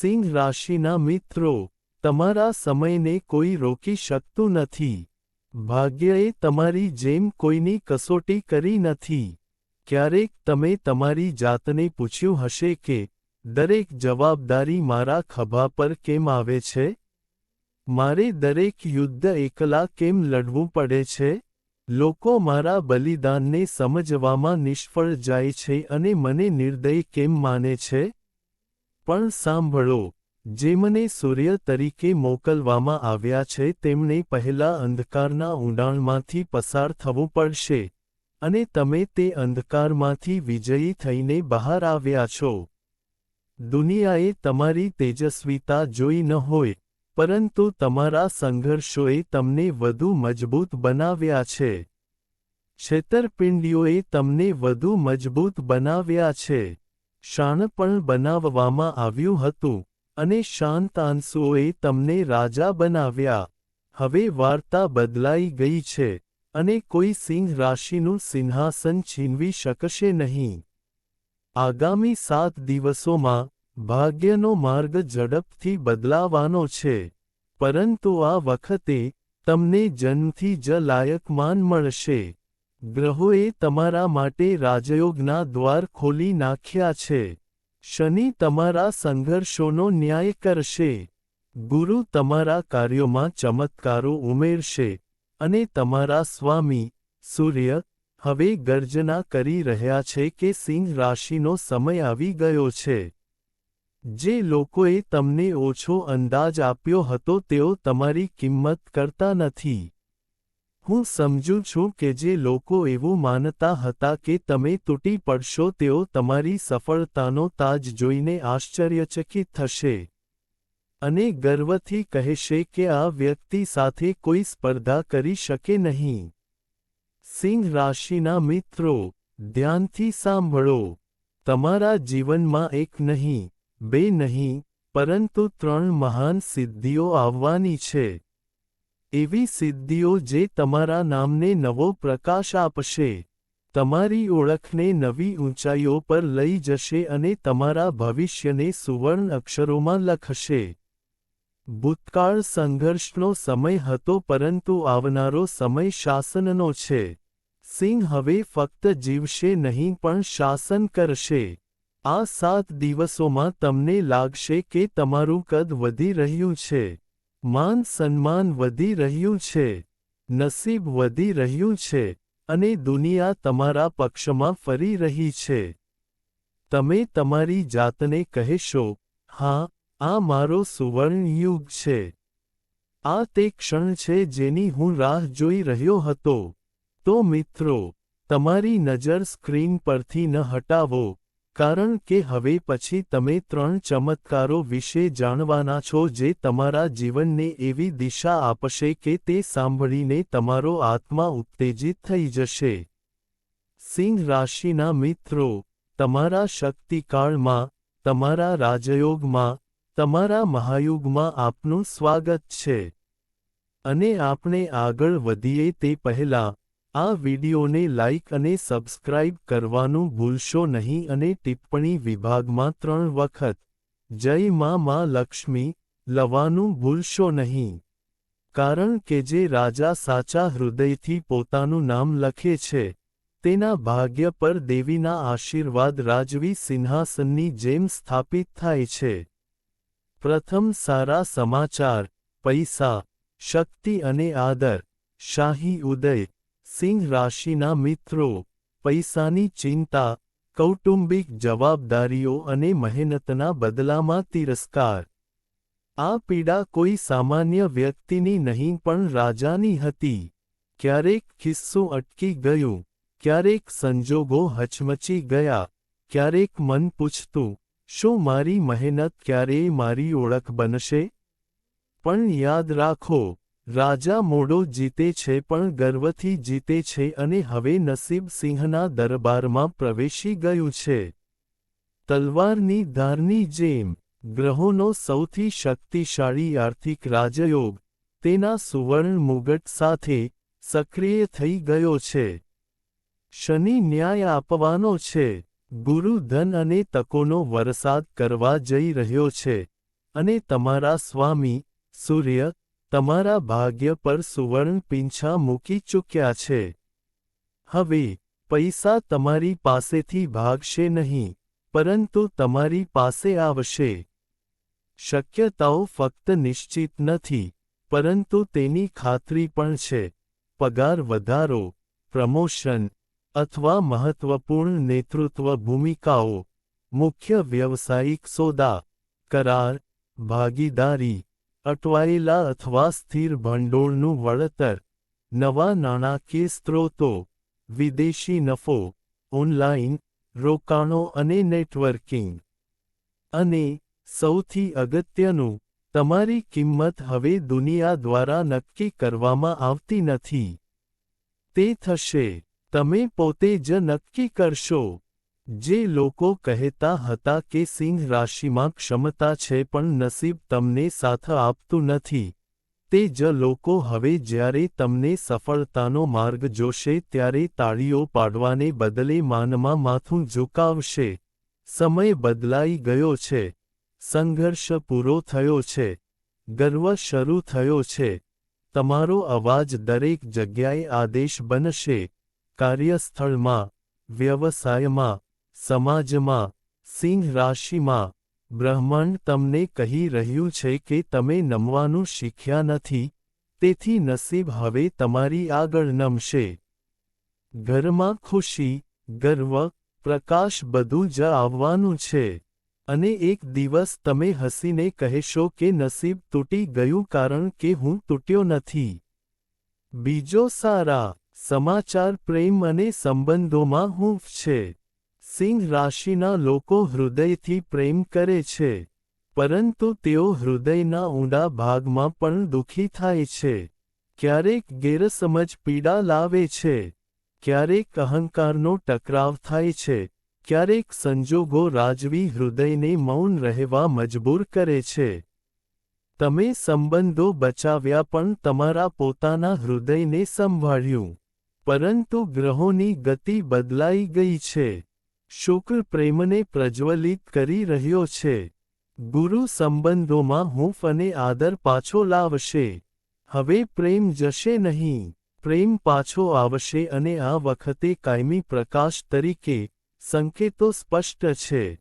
સિંહ રાશિના મિત્રો, તમારા સમયને કોઈ રોકી શકતું નથી. ભાગ્યએ તમારી જેમ કોઈની કસોટી કરી નથી. ક્યારેક તમે તમારી જાતને પૂછ્યું હશે કે, દરેક જવાબદારી મારા ખભા પર કેમ આવે છે? મારે દરેક યુદ્ધ એકલા કેમ લડવું પડે છે? લોકો મારા બલિદાનને સમજવામાં નિષ્ફળ જાય છે અને મને નિર્દય કેમ માને છે? પણ સાંભળો, જેમને સૂર્ય તરીકે મોકલવામાં આવ્યા છે તેમણે પહેલા અંધકારના ઊંડાણમાંથી પસાર થવું પડશે, અને તમે તે અંધકારમાંથી વિજયી થઈને બહાર આવ્યા છો. દુનિયાએ તમારી તેજસ્વીતા જોઈ ન હોય, પરંતુ તમારા સંઘર્ષોએ તમને વધુ મજબૂત બનાવ્યા છે. છેતરપિંડીઓએ તમને વધુ મજબૂત બનાવ્યા છે. શાણપણ બનાવવામાં આવ્યું હતું, અને શાંત આંસુઓએ તમને રાજા બનાવ્યા. હવે વાર્તા બદલાઈ ગઈ છે, અને કોઈ સિંહ રાશિનું સિંહાસન છીનવી શકશે નહીં. આગામી 7 દિવસોમાં, ભાગ્યનો માર્ગ ઝડપથી બદલાવાનો છે. પરંતુ આ વખતે, તમને જન્મથી જ લાયક માન મળશે. ગ્રહોએ તમારા માટે રાજયોગના દ્વાર ખોલી નાખ્યા છે. શનિ તમારા સંઘર્ષોનો ન્યાય કરશે. ગુરુ તમારા કાર્યોમાં ચમત્કારો ઉમેરશે, અને તમારા સ્વામી, સૂર્ય, હવે ગર્જના કરી રહ્યા છે કે સિંહ રાશિનો સમય આવી ગયો છે. જે લોકોએ તમને ઓછો અંદાજ આપ્યો હતો તેઓ તમારી કિંમત કરતા નથી. હું સમજું છું કે જે લોકો એવું માનતા હતા કે તમે તૂટી પડશો તેઓ તમારી સફળતાનો તાજ જોઈને આશ્ચર્યચકિત થશે. અને ગર્વથી કહેશે કે આ વ્યક્તિ સાથે કોઈ સ્પર્ધા કરી શકે નહીં. સિંહ રાશિના મિત્રો, ધ્યાનથી સાંભળો. તમારા જીવનમાં એક નહીં, બે નહીં, પરંતુ 3 મહાન સિદ્ધિઓ આવવાની છે. એવી સિદ્ધિઓ જે તમારા નામને નવો પ્રકાશ આપશે, તમારી ઓળખને નવી ઊંચાઈઓ પર લઈ જશે અને તમારા ભવિષ્યને સુવર્ણ અક્ષરોમાં લખશે. ભૂતકાળ સંઘર્ષનો સમય હતો પરંતુ આવનારો સમય શાસનનો છે. સિંહ હવે ફક્ત જીવશે નહીં પણ શાસન કરશે. આ 7 દિવસોમાં તમને લાગશે કે તમારું કદ વધી રહ્યું છે. માન સન્માન વધી રહ્યું છે. નસીબ વધી રહ્યું છે, અને દુનિયા તમારા પક્ષમાં ફરી રહી છે. તમે તમારી જાતને કહેશો, હા, આ મારો સુવર્ણ યુગ છે. આ તે ક્ષણ છે જેની હું રાહ જોઈ રહ્યો હતો. તો મિત્રો, તમારી નજર સ્ક્રીન પરથી ન હટાવો, કારણ કે હવે પછી તમે 3 ચમત્કારો વિશે જાણવાના છો જે તમારા જીવનને એવી દિશા આપશે કે તે સાંભળીને તમારો આત્મા ઉત્તેજિત થઈ જશે. સિંહ રાશિના મિત્રો, તમારા શક્તિકાળમાં, તમારા રાજયોગમાં, તમારા મહાયુગમાં આપનું સ્વાગત છે. અને આપણે આગળ વધીએ તે પહેલાં, આ વિડિયોને લાઇક અને સબસ્ક્રાઇબ કરવાનું ભૂલશો નહીં અને ટિપ્પણી વિભાગમાં 3 વખત જય માં લક્ષ્મી લખવાનું ભૂલશો નહીં. કારણ કે જે રાજા સાચા હૃદયથી પોતાનું નામ લખે છે, તેના ભાગ્ય પર દેવીના આશીર્વાદ રાજવી સિંહાસનની જેમ સ્થાપિત થાય છે. પ્રથમ સારા સમાચાર, પૈસા, શક્તિ અને આદર, શાહી ઉદય. સિંહ રાશિના મિત્રો, પૈસાની ચિંતા, કૌટુંબિક જવાબદારીઓ અને મહેનતના બદલામાં તિરસ્કાર. આ પીડા કોઈ સામાન્ય વ્યક્તિની નહીં પણ રાજાની હતી. ક્યારેક ખિસ્સું અટકી ગયું, ક્યારેક સંજોગો હચમચી ગયા, ક્યારેક મન પૂછતું, શું મારી મહેનત ક્યારેય મારી ઓળખ બનશે? પણ યાદ રાખો, રાજા મોડો જીતે છે પણ ગર્વથી જીતે છે અને હવે નસીબ સિંહના દરબારમાં પ્રવેશી ગયું છે. તલવારની ધારની જેમ, ગ્રહોનો સૌથી શક્તિશાળી આર્થિક રાજયોગ, તેના સુવર્ણ મુગટ સાથે, સક્રિય થઈ ગયો છે. શનિ ન્યાય આપવાનો છે. ગુરુ ધન અને તકોનો વરસાદ કરવા જઈ રહ્યો છે, અને તમારા સ્વામી સૂર્ય તમારા ભાગ્ય પર સુવર્ણ પીંછા મૂકી ચૂક્યા છે. હવે પૈસા તમારી પાસેથી ભાગશે નહીં, પરંતુ તમારી પાસે આવશે. શક્યતાઓ ફક્ત નિશ્ચિત નથી, પરંતુ તેની ખાતરી પણ છે. પગાર વધારો, પ્રમોશન અથવા મહત્વપૂર્ણ નેતૃત્વ ભૂમિકાઓ, મુખ્ય વ્યવસાયિક સોદા, કરાર, ભાગીદારી, અટવાયેલા અથવા સ્થિર ભંડોળનું વળતર, નવા નાણાકીય સ્ત્રોતો, વિદેશી નફો, ઓનલાઈન રોકાણો અને નેટવર્કિંગ. અને સૌથી અગત્યનું, તમારી કિંમત હવે દુનિયા દ્વારા નક્કી કરવામાં આવતી નથી. તે થશે, તમે પોતે જ નક્કી કરશો. જે લોકો કહેતા હતા કે સિંહ રાશિમાં ક્ષમતા છે પણ નસીબ તમને સાથ આપતું નથી, તે જ લોકો હવે જ્યારે તમને સફળતાનો માર્ગ જોશે ત્યારે તાળીઓ પાડવાને બદલે માનમાં માથું ઝુકાવશે. સમય બદલાઈ ગયો છે. સંઘર્ષ પૂરો થયો છે. ગર્વ શરૂ થયો છે. તમારો અવાજ દરેક જગ્યાએ આદેશ બનશે. કાર્યસ્થળમાં, વ્યવસાયમાં, સમાજમાં. સિંહ રાશિમાં, બ્રહ્માંડ તમને કહી રહ્યું છે કે તમે નમવાનું શીખ્યા નથી, તેથી નસીબ હવે તમારી આગળ નમશે. ઘરમાં ખુશી, ગર્વ, પ્રકાશ બધું જ આવવાનું છે. અને એક દિવસ તમે હસીને કહેશો કે નસીબ તૂટી ગયું કારણ કે હું તૂટ્યો નથી. બીજો સારા સમાચાર પ્રેમ અને સંબંધોમાં હૂંફ છે. સિંહ રાશિના લોકો હૃદયથી પ્રેમ કરે છે. પરંતુ તેઓ હૃદયના ઊંડા ભાગમાં પણ દુઃખી થાય છે. ક્યારેક ગેરસમજ પીડા લાવે છે. ક્યારેક અહંકારનો ટકરાવ થાય છે. ક્યારેક સંજોગો રાજવી હૃદયને મૌન રહેવા મજબૂર કરે છે. તમે સંબંધો બચાવ્યા પણ તમારા પોતાના હૃદયને સંભાળ્યું. પરંતુ ગ્રહોની ગતિ બદલાઈ ગઈ છે. શુક્ર પ્રેમને પ્રજ્વલિત કરી રહ્યો છે. ગુરુ સંબંધોમાં હૂંફ અને આદર પાછો લાવશે. હવે પ્રેમ જશે નહીં. પ્રેમ પાછો આવશે અને આ વખતે કાયમી પ્રકાશ તરીકે. સંકેતો સ્પષ્ટ છે.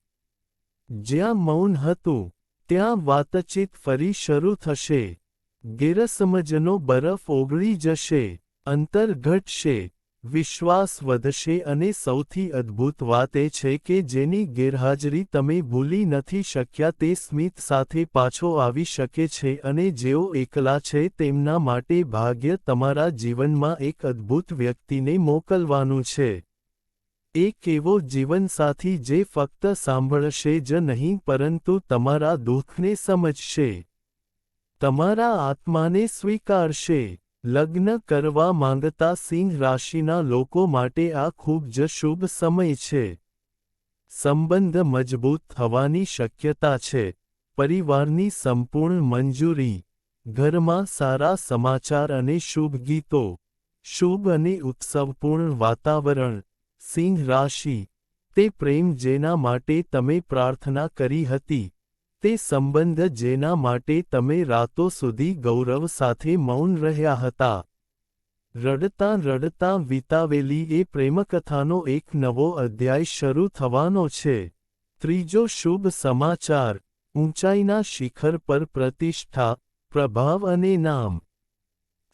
જ્યાં મૌન હતું, ત્યાં વાતચીત ફરી શરૂ થશે. ગેરસમજનો બરફ ઓગળી જશે. અંતર ઘટશે. વિશ્વાસ વધશે અને સૌથી અદ્ભુત વાત એ છે કે જેની ગેરહાજરી તમે ભૂલી નથી શક્યા તે સ્મિત સાથે પાછો આવી શકે છે અને જેઓ એકલા છે તેમના માટે ભાગ્ય તમારા જીવનમાં એક અદ્ભુત વ્યક્તિને મોકલવાનું છે. એક એવો જીવનસાથી જે ફક્ત સાંભળશે જ નહીં પરંતુ તમારા દુઃખને સમજશે. તમારા આત્માને સ્વીકારશે. લગ્ન કરવા માંગતા સિંહ રાશિના લોકો માટે આ ખૂબ જ શુભ સમય છે. સંબંધ મજબૂત થવાની શક્યતા છે. પરિવારની સંપૂર્ણ મંજૂરી. ઘરમાં સારા સમાચાર અને શુભ ગીતો. શુભ અને ઉત્સવપૂર્ણ વાતાવરણ. સિંહ રાશિ, તે પ્રેમ જેના માટે તમે પ્રાર્થના કરી હતી. તે સંબંધ જેના માટે તમે રાતો સુધી ગૌરવ સાથે મૌન રહ્યા હતા. રડતાં રડતાં વિતાવેલી એ પ્રેમકથાનો એક નવો અધ્યાય શરૂ થવાનો છે. ત્રીજો શુભ સમાચાર, ઊંચાઈના શિખર પર પ્રતિષ્ઠા, પ્રભાવ અને નામ.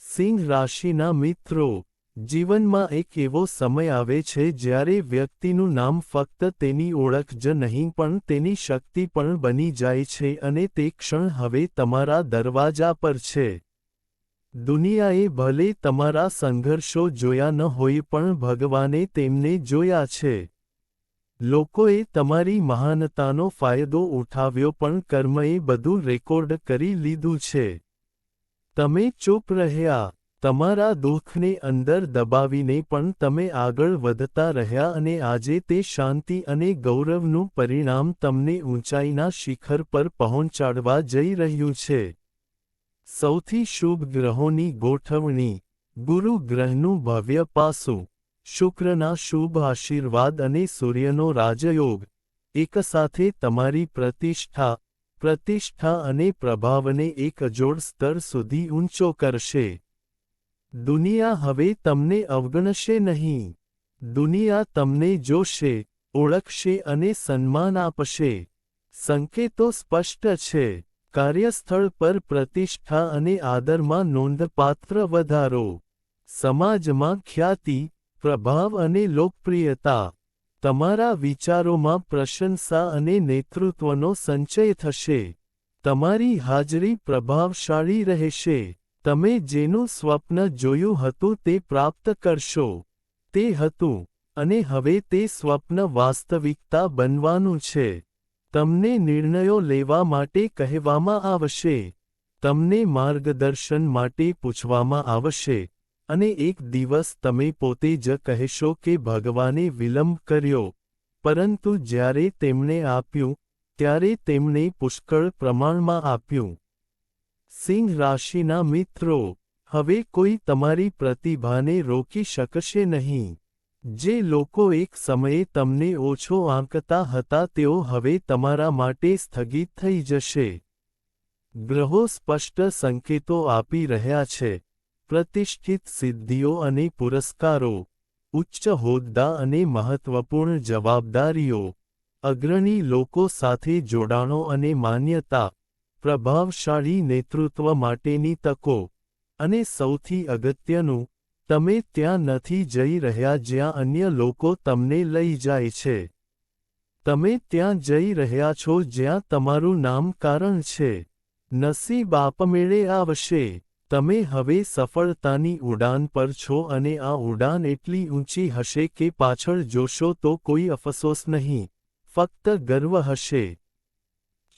સિંહ રાશિના મિત્રો, જીવનમાં એક એવો સમય આવે છે જ્યારે વ્યક્તિનું નામ ફક્ત તેની ઓળખ જ નહીં પણ તેની શક્તિ પણ બની જાય છે અને તે ક્ષણ હવે તમારા દરવાજા પર છે. દુનિયાએ ભલે તમારા સંઘર્ષો જોયા ન હોય પણ ભગવાને તેમને જોયા છે. લોકોએ તમારી મહાનતાનો ફાયદો ઉઠાવ્યો પણ કર્મએ બધું રેકોર્ડ કરી લીધું છે. તમે ચૂપ રહ્યા. તમારા દુઃખને અંદર દબાવીને પણ તમે આગળ વધતા રહ્યા અને આજે તે શાંતિ અને ગૌરવનું પરિણામ તમને ઊંચાઈના શિખર પર પહોંચાડવા જઈ રહ્યું છે. સૌથી શુભ ગ્રહોની ગોઠવણી. ગુરુ ગ્રહનું ભવ્ય પાસું. શુક્રના શુભ આશીર્વાદ અને સૂર્યનો રાજયોગ. એકસાથે તમારી પ્રતિષ્ઠા, પ્રતિષ્ઠા અને પ્રભાવને એક અજોડ સ્તર સુધી ઊંચો કરશે. દુનિયા હવે તમને અવગણશે નહીં. દુનિયા તમને જોશે, ઓળખશે અને સન્માન આપશે. સંકેતો સ્પષ્ટ છે. કાર્યસ્થળ પર પ્રતિષ્ઠા અને આદરમાં નોંધપાત્ર વધારો. સમાજમાં ખ્યાતિ, પ્રભાવ અને લોકપ્રિયતા. તમારા વિચારોમાં પ્રશંસા અને નેતૃત્વનો સંચય થશે. તમારી હાજરી પ્રભાવશાળી રહેશે. તમે જેનું સ્વપ્ન જોયું હતું તે પ્રાપ્ત કરશો. તે હતું, અને હવે તે સ્વપ્ન વાસ્તવિકતા બનવાનું છે. તમને નિર્ણયો લેવા માટે કહેવામાં આવશે. તમને માર્ગદર્શન માટે પૂછવામાં આવશે, અને એક દિવસ તમે પોતે જ કહેશો કે ભગવાને વિલંબ કર્યો, પરંતુ જ્યારે તેમણે આપ્યું, ત્યારે તેમણે પુષ્કળ પ્રમાણમાં આપ્યું. સિંહ રાશિના મિત્રો, હવે કોઈ તમારી પ્રતિભાને રોકી શકશે નહીં. જે લોકો એક સમયે તમને ઓછો આંકતા હતા તેઓ હવે તમારા માટે સ્થગિત થઈ જશે. ગ્રહો સ્પષ્ટ સંકેતો આપી રહ્યા છે. પ્રતિષ્ઠિત સિદ્ધિઓ અને પુરસ્કારો, ઉચ્ચ હોદ્દા અને મહત્વપૂર્ણ જવાબદારીઓ, અગ્રણી લોકો સાથે જોડાણો અને માન્યતા, પ્રભાવશાળી નેતૃત્વ માટેની તકો, અને સૌથી અગત્યનું, તમે ત્યાં નથી જઈ રહ્યા જ્યાં અન્ય લોકો તમને લઈ જાય છે. તમે ત્યાં જઈ રહ્યા છો જ્યાં તમારું નામ કારણ છે. નસીબ આપમેળે આવશે. તમે હવે સફળતાની ઉડાન પર છો અને આ ઉડાન એટલી ઊંચી હશે કે પાછળ જોશો તો કોઈ અફસોસ નહીં, ફક્ત ગર્વ હશે.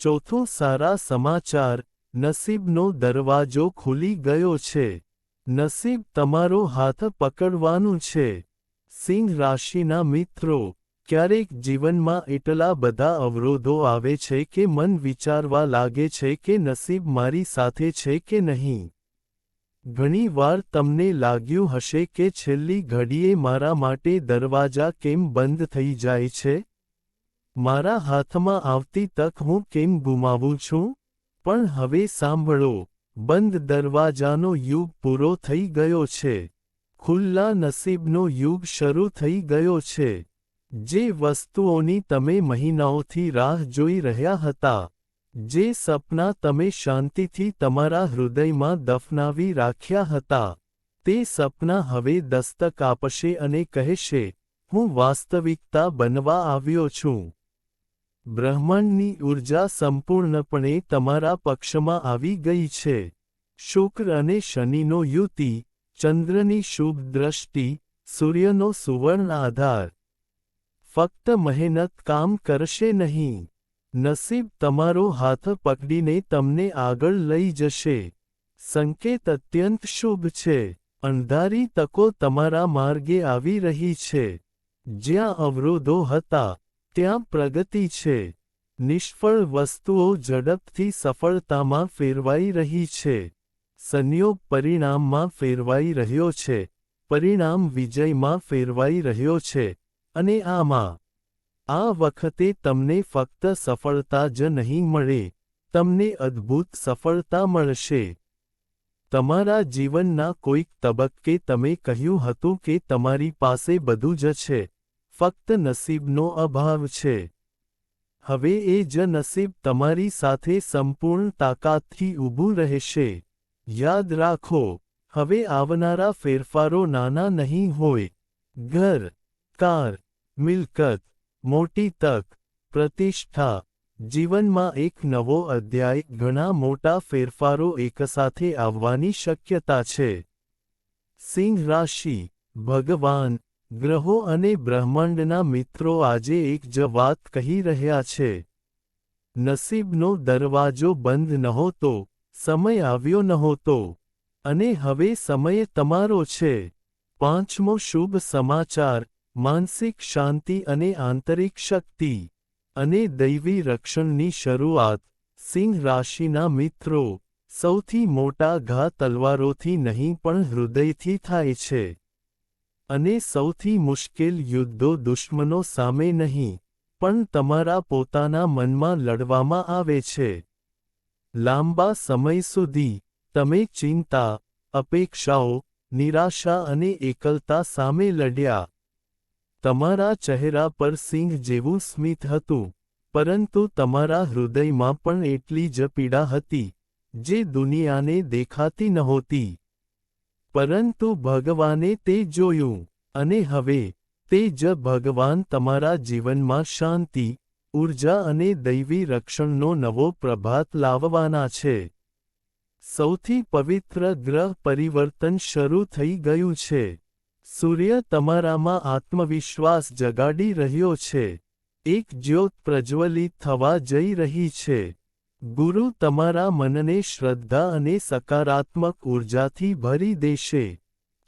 ચોથું સારા સમાચાર, નસીબનો દરવાજો ખુલી ગયો છે. નસીબ તમારો હાથ પકડવાનું છે. સિંહ રાશિના મિત્રો, ક્યારેક જીવનમાં એટલા બધા અવરોધો આવે છે કે મન વિચારવા લાગે છે કે નસીબ મારી સાથે છે કે નહીં. ઘણી વાર તમને લાગ્યું હશે કે છેલ્લી ઘડીએ મારા માટે દરવાજા કેમ બંધ થઈ જાય છે? મારા હાથમાં આવતી તક હું કેમ ગુમાવું છું? પણ હવે સાંભળો, બંધ દરવાજાનો યુગ પૂરો થઈ ગયો છે. ખુલ્લા નસીબનો યુગ શરૂ થઈ ગયો છે. જે વસ્તુઓની તમે મહિનાઓથી રાહ જોઈ રહ્યા હતા, જે સપના તમે શાંતિથી તમારા હૃદયમાં દફનાવી રાખ્યા હતા, તે સપના હવે દસ્તક આપશે અને કહેશે, હું વાસ્તવિકતા બનવા આવ્યો છું. બ્રહ્માંડની ઊર્જા સંપૂર્ણપણે તમારા પક્ષમાં આવી ગઈ છે. શુક્ર અને શનિનો યુતિ, ચંદ્રની શુભ દ્રષ્ટિ, સૂર્યનો સુવર્ણ આધાર. ફક્ત મહેનત કામ કરશે નહીં. નસીબ તમારો હાથ પકડીને તમને આગળ લઈ જશે. સંકેત અત્યંત શુભ છે. અણધારી તકો તમારા માર્ગે આવી રહી છે. જ્યાં અવરોધો હતા, ત્યાં પ્રગતિ છે. નિષ્ફળ વસ્તુઓ ઝડપથી સફળતામાં ફેરવાઈ રહી છે. સંયોગ પરિણામમાં ફેરવાઈ રહ્યો છે. પરિણામ વિજયમાં ફેરવાઈ રહ્યો છે. અને આ વખતે તમને ફક્ત સફળતા જ નહીં મળે, તમને અદ્ભુત સફળતા મળશે. તમારા જીવનના કોઈક તબક્કે તમે કહ્યું હતું કે તમારી પાસે બધું જ છે, ફક્ત નસીબનો અભાવ છે. હવે એ જ નસીબ તમારી સાથે સંપૂર્ણ તાકાતથી ઊભું રહેશે. યાદ રાખો, હવે આવનારા ફેરફારો નાના નહીં હોય. ઘર, કાર, મિલકત, મોટી તક, પ્રતિષ્ઠા. જીવનમાં એક નવો અધ્યાય, ઘણા મોટા ફેરફારો એકસાથે આવવાની શક્યતા છે. સિંહ રાશિ, ભગવાન, ગ્રહો અને બ્રહ્માંડના મિત્રો આજે એક જ વાત કહી રહ્યા છે. નસીબનો દરવાજો બંધ નહોતો, સમય આવ્યો નહોતો, અને હવે સમય તમારો છે. પાંચમો શુભ સમાચાર, માનસિક શાંતિ અને આંતરિક શક્તિ, અને દૈવી રક્ષણની શરૂઆત. સિંહ રાશિના મિત્રો, સૌથી મોટા ઘા તલવારોથી નહીં પણ હૃદયથી થાય છે. અને સૌથી મુશ્કેલ યુદ્ધો દુશ્મનો સામે નહીં, પણ તમારા પોતાના મનમાં લડવામાં આવે છે. લાંબા સમય સુધી તમે ચિંતા, અપેક્ષાઓ, નિરાશા અને એકલતા સામે લડ્યા. તમારા ચહેરા પર સિંહ જેવું સ્મિત હતું, પરંતુ તમારા હૃદયમાં પણ એટલી જ પીડા હતી, જે દુનિયાને દેખાતી નહોતી. પરંતુ ભગવાને તે જોયું, અને હવે, તે જ ભગવાન તમારા જીવનમાં શાંતિ, ઊર્જા અને દૈવી રક્ષણનો નવો પ્રભાત લાવવાના છે. સૌથી પવિત્ર ગ્રહ પરિવર્તન શરૂ થઈ ગયું છે. સૂર્ય તમારામાં આત્મવિશ્વાસ જગાડી રહ્યો છે. એક જ્યોત પ્રજ્વલિત થવા જઈ રહી છે. ગુરુ તમારા મનને શ્રદ્ધા અને સકારાત્મક ઊર્જાથી ભરી દેશે.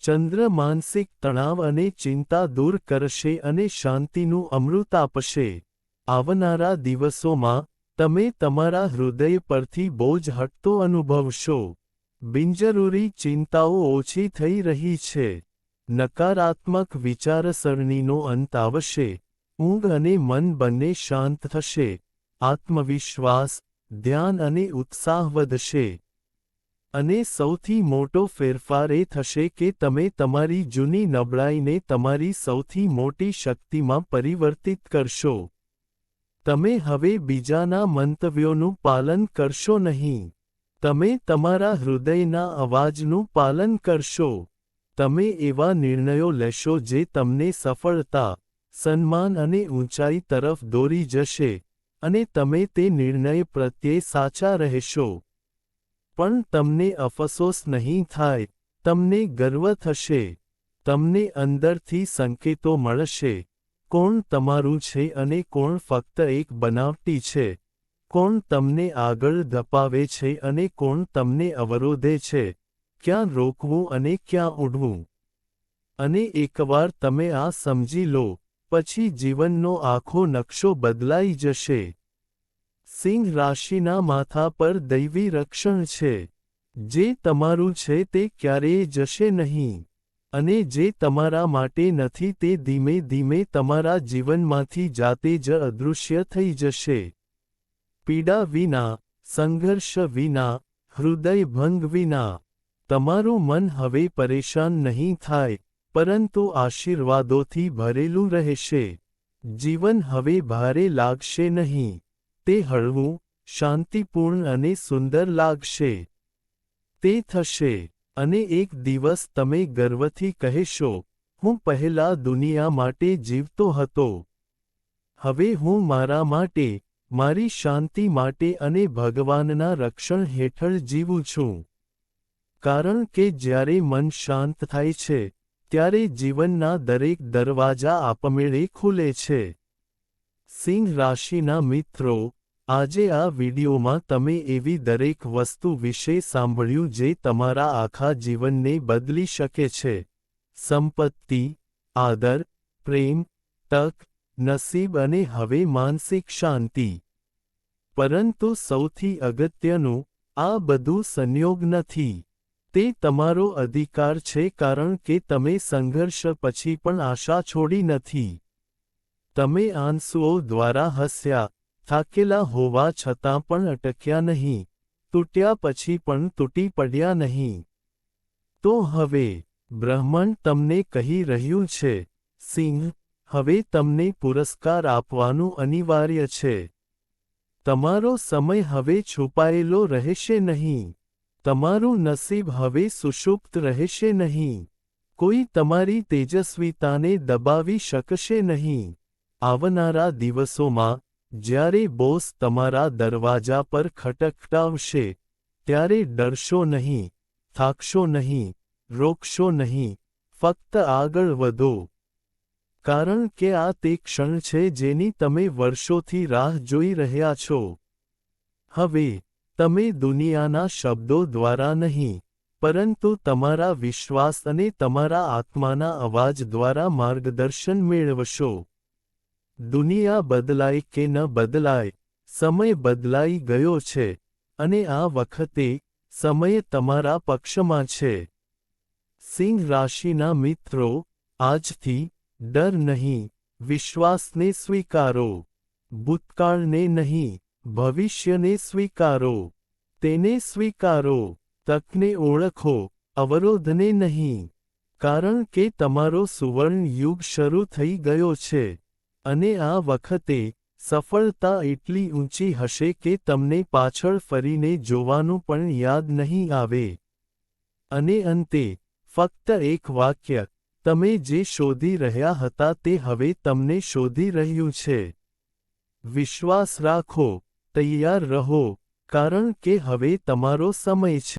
ચંદ્ર માનસિક તણાવ અને ચિંતા દૂર કરશે અને શાંતિનું અમૃત આપશે. આવનારા દિવસોમાં, તમે તમારા હૃદય પરથી બોજ હટતો અનુભવશો. બિનજરૂરી ચિંતાઓ ઓછી થઈ રહી છે. નકારાત્મક વિચારસરણીનો અંત આવશે. ઊંઘ અને મન બંને શાંત થશે. આત્મવિશ્વાસ, ધ્યાન અને ઉત્સાહ વધશે. અને સૌથી મોટો ફેરફાર એ થશે કે તમે તમારી જૂની નબળાઈને તમારી સૌથી મોટી શક્તિમાં પરિવર્તિત કરશો. તમે હવે બીજાના મંતવ્યોનું પાલન કરશો નહીં. તમે તમારા હૃદયના અવાજનું પાલન કરશો. તમે એવા નિર્ણયો લેશો જે તમને સફળતા, સન્માન અને ઊંચાઈ તરફ દોરી જશે, અને તમે તે નિર્ણય પ્રત્યે સાચા રહેશો. પણ તમને અફસોસ નહીં થાય, તમને ગર્વ થશે. તમને અંદરથી સંકેતો મળશે. કોણ તમારું છે અને કોણ ફક્ત એક બનાવટી છે. કોણ તમને આગળ ધપાવે છે અને કોણ તમને અવરોધે છે. ક્યાં રોકવું અને ક્યાં ઉડવું. અને એકવાર તમે આ સમજી લો, પછી જીવનનો આખો નકશો બદલાઈ જશે. સિંહ રાશિના માથા પર દૈવી રક્ષણ છે. જે તમારું છે તે ક્યારેય જશે નહીં. અને જે તમારા માટે નથી તે ધીમે ધીમે તમારા જીવનમાંથી જાતે જ અદૃશ્ય થઈ જશે. પીડા વિના, સંઘર્ષ વિના, હૃદયભંગ વિના. તમારું મન હવે પરેશાન નહીં થાય, પરંતુ આશીર્વાદોથી ભરેલું રહેશે. જીવન હવે ભારે લાગશે નહીં. તે હળવું, શાંતિપૂર્ણ અને સુંદર લાગશે. તે થશે, અને એક દિવસ તમે ગર્વથી કહેશો, હું પહેલા દુનિયા માટે જીવતો હતો. હવે હું મારા માટે, મારી શાંતિ માટે અને ભગવાનના રક્ષણ હેઠળ જીવું છું. કારણ કે જ્યારે મન શાંત થાય છે, ત્યારે જીવનના દરેક દરવાજા આપમેળે ખુલે છે. સિંહ રાશિના મિત્રો, આજે આ વિડિયોમાં તમે એવી દરેક વસ્તુ વિશે સાંભળ્યું જે તમારા આખા જીવનને બદલી શકે છે. સંપત્તિ, આદર, પ્રેમ, તક, નસીબ અને હવે માનસિક શાંતિ. પરંતુ સૌથી અગત્યનું, આ બધું સંયોગ નથી. તે તમારો અધિકાર છે કારણ કે તમે સંઘર્ષ પછી પણ આશા છોડી નથી. તમે આંસુઓ દ્વારા હસ્યા, થાકેલા હોવા છતાં પણ અટક્યા નહીં, તૂટ્યા પછી પણ તૂટી પડ્યા નહીં. તો હવે, બ્રહ્માંડ તમને કહી રહ્યું છે, સિંહ, હવે તમને પુરસ્કાર આપવાનું અનિવાર્ય છે. તમારો સમય હવે છુપાયેલો રહેશે નહીં. તમારું નસીબ હવે સુષુપ્ત રહેશે નહીં. કોઈ તમારી તેજસ્વીતાને દબાવી શકશે નહીં. આવનારા દિવસોમાં, જ્યારે બોસ તમારા દરવાજા પર ખટખટાવશે, ત્યારે ડરશો નહીં, થાકશો નહીં, રોકશો નહીં, ફક્ત આગળ વધો. કારણ કે આ તે ક્ષણ છે જેની તમે વર્ષોથી રાહ જોઈ રહ્યા છો. હવે, તમે દુનિયાના શબ્દો દ્વારા નહીં, પરંતુ તમારા વિશ્વાસ અને તમારા આત્માના અવાજ દ્વારા માર્ગદર્શન મેળવશો. દુનિયા બદલાય કે ન બદલાય, સમય બદલાઈ ગયો છે, અને આ વખતે, સમય તમારા પક્ષમાં છે. સિંહ રાશિના મિત્રો, આજથી, ડર નહીં, વિશ્વાસને સ્વીકારો. ભૂતકાળને નહીં, ભવિષ્યને સ્વીકારો. તેને સ્વીકારો, તકને ઓળખો, અવરોધને નહીં. કારણ કે તમારો સુવર્ણ યુગ શરૂ થઈ ગયો છે. અને આ વખતે, સફળતા એટલી ઊંચી હશે કે તમને પાછળ ફરીને જોવાનું પણ યાદ નહીં આવે. અને અંતે, ફક્ત એક વાક્ય, તમે જે શોધી રહ્યા હતા તે હવે તમને શોધી રહ્યું છે. વિશ્વાસ રાખો, તૈયાર રહો, કારણ કે હવે તમારો સમય છે.